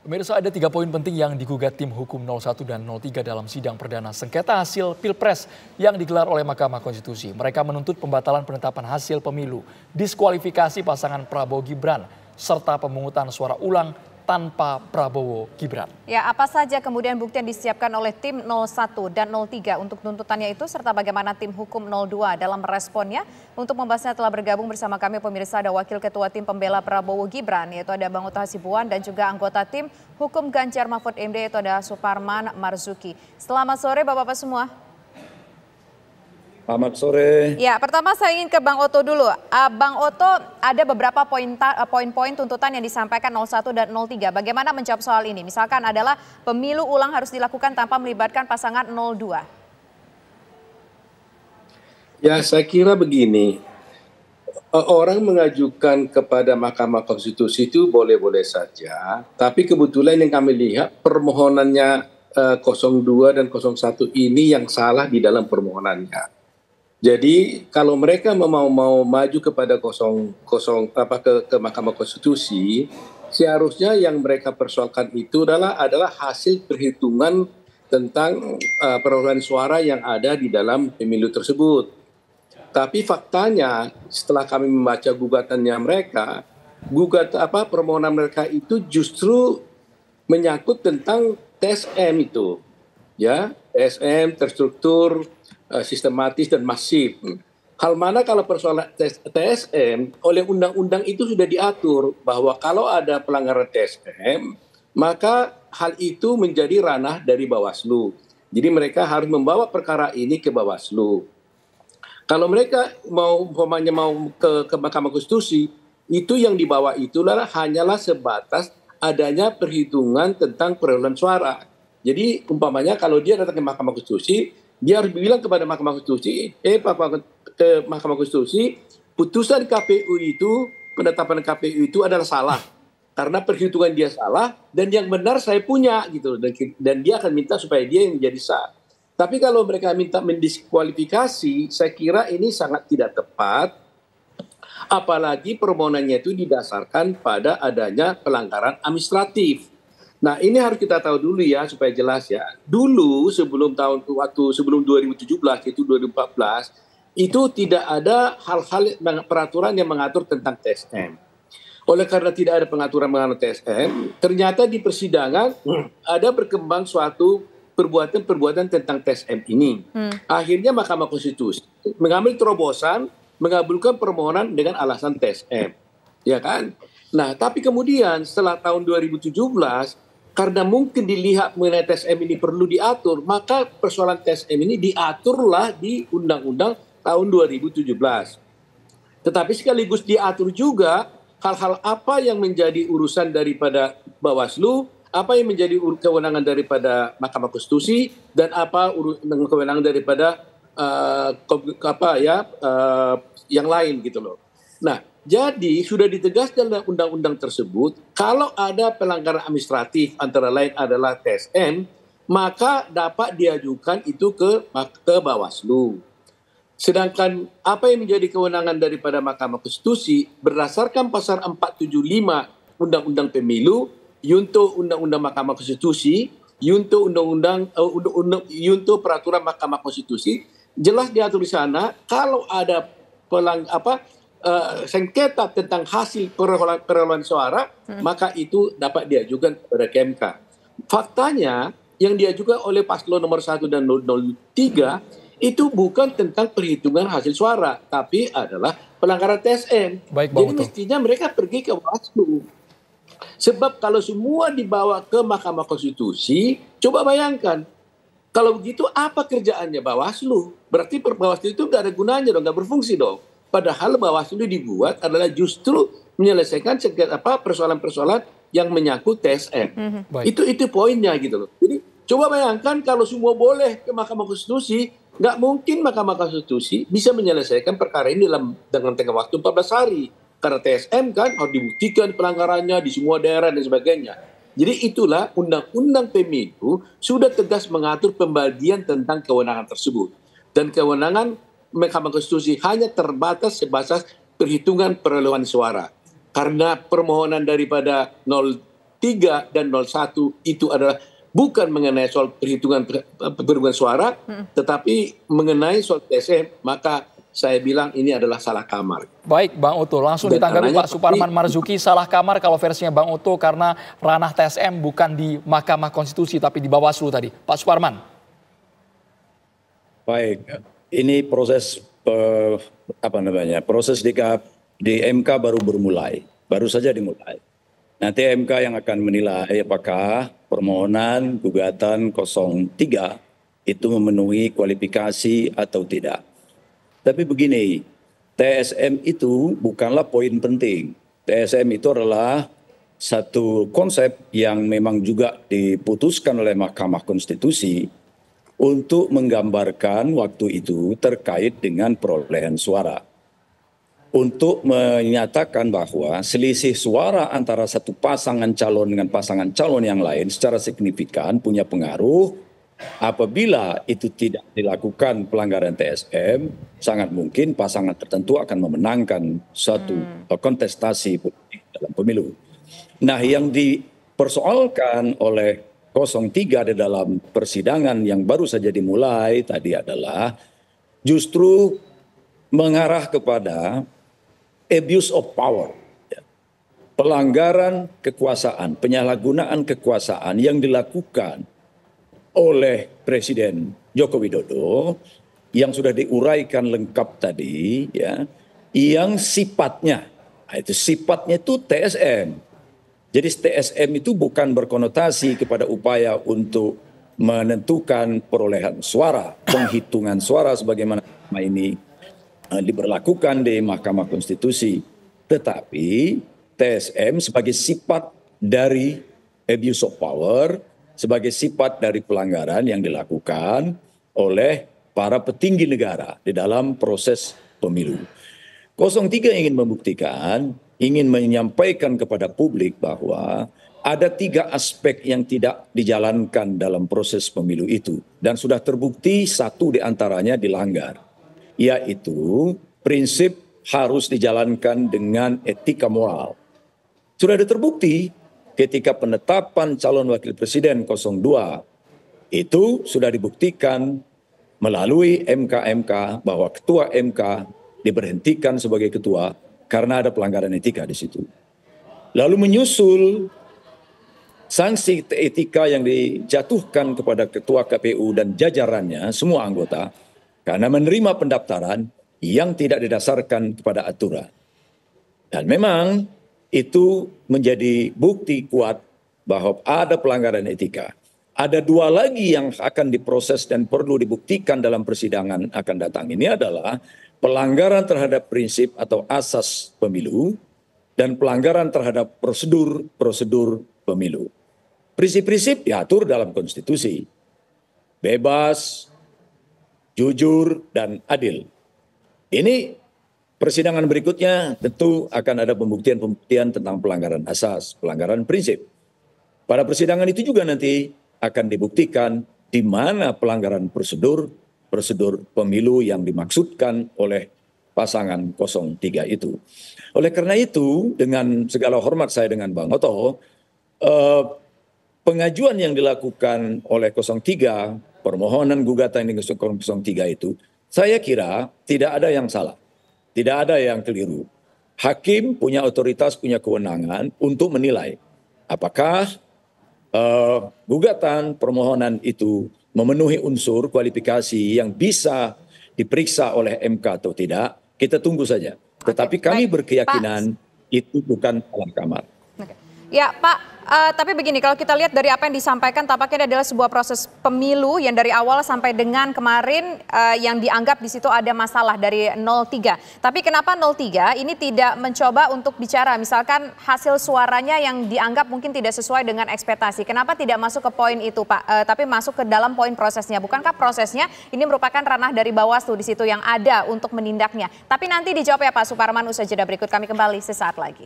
Pemirsa, ada 3 poin penting yang digugat tim hukum 01 dan 03 dalam sidang perdana sengketa hasil Pilpres yang digelar oleh Mahkamah Konstitusi. Mereka menuntut pembatalan penetapan hasil pemilu, diskualifikasi pasangan Prabowo Gibran, serta pemungutan suara ulang tanpa Prabowo Gibran. Ya, apa saja kemudian bukti yang disiapkan oleh tim 01 dan 03 untuk tuntutannya itu, serta bagaimana tim hukum 02 dalam meresponnya? Untuk membahasnya telah bergabung bersama kami pemirsa, ada Wakil Ketua Tim Pembela Prabowo Gibran, yaitu ada Bang Ota Hasibuan, dan juga anggota tim hukum Ganjar Mahfud MD, yaitu ada Suparman Marzuki. Selamat sore Bapak-Bapak semua. Selamat sore. Ya, pertama saya ingin ke Bang Oto dulu. Bang Oto, ada beberapa poin-poin tuntutan yang disampaikan 01 dan 03. Bagaimana menjawab soal ini? Misalkan adalah pemilu ulang harus dilakukan tanpa melibatkan pasangan 02. Ya, saya kira begini. Orang mengajukan kepada Mahkamah Konstitusi itu boleh-boleh saja. Tapi kebetulan yang kami lihat permohonannya 02 dan 01 ini yang salah di dalam permohonannya. Jadi kalau mereka mau maju kepada ke Mahkamah Konstitusi, seharusnya yang mereka persoalkan itu adalah hasil perhitungan tentang perolehan suara yang ada di dalam pemilu tersebut. Tapi faktanya setelah kami membaca gugatannya mereka, permohonan mereka itu justru menyangkut tentang TSM itu, ya, TSM terstruktur, sistematis dan masif. Hal mana kalau persoalan TSM oleh undang-undang itu sudah diatur bahwa kalau ada pelanggaran TSM maka hal itu menjadi ranah dari Bawaslu. Jadi mereka harus membawa perkara ini ke Bawaslu. Kalau mereka mau ke Mahkamah Konstitusi, itu yang dibawa itulah hanyalah sebatas adanya perhitungan tentang perolehan suara. Jadi umpamanya kalau dia datang ke Mahkamah Konstitusi, dia harus bilang kepada Mahkamah Konstitusi, ke Mahkamah Konstitusi, putusan KPU itu, penetapan KPU itu adalah salah. Karena perhitungan dia salah, dan yang benar saya punya, gitu. Dan dia akan minta supaya dia yang menjadi sah. Tapi kalau mereka minta mendiskualifikasi, saya kira ini sangat tidak tepat. Apalagi permohonannya itu didasarkan pada adanya pelanggaran administratif. Nah, ini harus kita tahu dulu ya supaya jelas ya. Dulu sebelum 2017 itu 2014 itu tidak ada hal-hal peraturan yang mengatur tentang TSM. Oleh karena tidak ada pengaturan mengenai TSM, ternyata di persidangan ada berkembang suatu perbuatan tentang TSM ini. Akhirnya Mahkamah Konstitusi mengambil terobosan mengabulkan permohonan dengan alasan TSM. Ya kan? Nah, tapi kemudian setelah tahun 2017 karena mungkin dilihat mengenai TSM ini perlu diatur, maka persoalan TSM ini diaturlah di Undang-Undang tahun 2017. Tetapi sekaligus diatur juga hal-hal apa yang menjadi urusan daripada Bawaslu, apa yang menjadi kewenangan daripada Mahkamah Konstitusi, dan apa kewenangan daripada yang lain gitu loh. Nah, jadi sudah ditegaskan dalam undang-undang tersebut, kalau ada pelanggaran administratif antara lain adalah TSM, maka dapat diajukan itu ke Bawaslu. Sedangkan apa yang menjadi kewenangan daripada Mahkamah Konstitusi berdasarkan pasal 475 Undang-Undang Pemilu, yunto Undang-Undang Mahkamah Konstitusi, yunto peraturan Mahkamah Konstitusi, jelas diatur di sana kalau ada sengketa tentang hasil perolehan suara, maka itu dapat diajukan kepada KMK. Faktanya yang diajukan oleh paslon nomor 1 dan 03 itu bukan tentang perhitungan hasil suara, tapi adalah pelanggaran TSM. Jadi mestinya mereka pergi ke Bawaslu. Sebab kalau semua dibawa ke Mahkamah Konstitusi, coba bayangkan, kalau begitu apa kerjaannya Bawaslu? Berarti Bawaslu itu nggak ada gunanya dong, nggak berfungsi dong. Padahal Bawaslu dibuat adalah justru menyelesaikan persoalan-persoalan yang menyangkut TSM. Itu poinnya gitu loh. Jadi coba bayangkan kalau semua boleh ke Mahkamah Konstitusi, nggak mungkin Mahkamah Konstitusi bisa menyelesaikan perkara ini dengan tengah waktu 14 hari. Karena TSM kan harus dibuktikan pelanggarannya di semua daerah dan sebagainya. Jadi itulah Undang-Undang Pemilu sudah tegas mengatur pembagian tentang kewenangan tersebut. Dan kewenangan Mahkamah Konstitusi hanya terbatas sebatas perhitungan perolehan suara. Karena permohonan daripada 03 03 dan 01 itu adalah bukan mengenai soal perhitungan suara, tetapi mengenai soal TSM, maka saya bilang ini adalah salah kamar. Baik, Bang Oto, langsung ditanggapi Pak Suparman Marzuki, salah kamar kalau versinya Bang Oto karena ranah TSM bukan di Mahkamah Konstitusi tapi di Bawaslu tadi. Pak Suparman. Baik, ini proses proses di MK baru saja dimulai. Nanti MK yang akan menilai apakah permohonan gugatan 03 itu memenuhi kualifikasi atau tidak. Tapi begini, TSM itu bukanlah poin penting. TSM itu adalah satu konsep yang memang juga diputuskan oleh Mahkamah Konstitusi untuk menggambarkan waktu itu terkait dengan perolehan suara. Untuk menyatakan bahwa selisih suara antara satu pasangan calon dengan pasangan calon yang lain secara signifikan punya pengaruh. Apabila itu tidak dilakukan pelanggaran TSM, sangat mungkin pasangan tertentu akan memenangkan suatu kontestasi politik dalam pemilu. Nah, yang dipersoalkan oleh 03 di dalam persidangan yang baru saja dimulai tadi adalah justru mengarah kepada abuse of power, pelanggaran kekuasaan, penyalahgunaan kekuasaan yang dilakukan oleh Presiden Joko Widodo yang sudah diuraikan lengkap tadi, ya, yang sifatnya itu TSM. Jadi TSM itu bukan berkonotasi kepada upaya untuk menentukan perolehan suara, penghitungan suara sebagaimana ini diberlakukan di Mahkamah Konstitusi, tetapi TSM sebagai sifat dari abuse of power, sebagai sifat dari pelanggaran yang dilakukan oleh para petinggi negara di dalam proses pemilu. 03 ingin membuktikan, ingin menyampaikan kepada publik bahwa ada 3 aspek yang tidak dijalankan dalam proses pemilu itu, dan sudah terbukti 1 diantaranya dilanggar, yaitu prinsip harus dijalankan dengan etika moral. Sudah terbukti ketika penetapan calon wakil presiden 02 itu sudah dibuktikan melalui MK bahwa ketua MK diberhentikan sebagai ketua karena ada pelanggaran etika di situ. Lalu menyusul sanksi etika yang dijatuhkan kepada ketua KPU dan jajarannya semua anggota karena menerima pendaftaran yang tidak didasarkan kepada aturan. Dan memang itu menjadi bukti kuat bahwa ada pelanggaran etika. Ada 2 lagi yang akan diproses dan perlu dibuktikan dalam persidangan akan datang. Ini adalah pelanggaran terhadap prinsip atau asas pemilu dan pelanggaran terhadap prosedur pemilu. Prinsip-prinsip diatur dalam konstitusi. Bebas, jujur, dan adil. Ini persidangan berikutnya tentu akan ada pembuktian tentang pelanggaran asas, pelanggaran prinsip. Pada persidangan itu juga nanti akan dibuktikan di mana pelanggaran prosedur pemilu yang dimaksudkan oleh pasangan 03 itu. Oleh karena itu, dengan segala hormat saya dengan Bang Oto, pengajuan yang dilakukan oleh 03, permohonan gugatan yang 03 itu, saya kira tidak ada yang salah, tidak ada yang keliru. Hakim punya otoritas, punya kewenangan untuk menilai apakah gugatan permohonan itu memenuhi unsur kualifikasi yang bisa diperiksa oleh MK atau tidak. Kita tunggu saja. Tetapi kami berkeyakinan itu bukan salah kamar. Ya Pak, tapi begini, kalau kita lihat dari apa yang disampaikan tampaknya adalah sebuah proses pemilu yang dari awal sampai dengan kemarin yang dianggap di situ ada masalah dari 03. Tapi kenapa 03 ini tidak mencoba untuk bicara misalkan hasil suaranya yang dianggap mungkin tidak sesuai dengan ekspektasi. Kenapa tidak masuk ke poin itu Pak, tapi masuk ke dalam poin prosesnya. Bukankah prosesnya ini merupakan ranah dari Bawaslu di situ yang ada untuk menindaknya. Tapi nanti dijawab ya Pak Suparman usai jeda berikut, kami kembali sesaat lagi.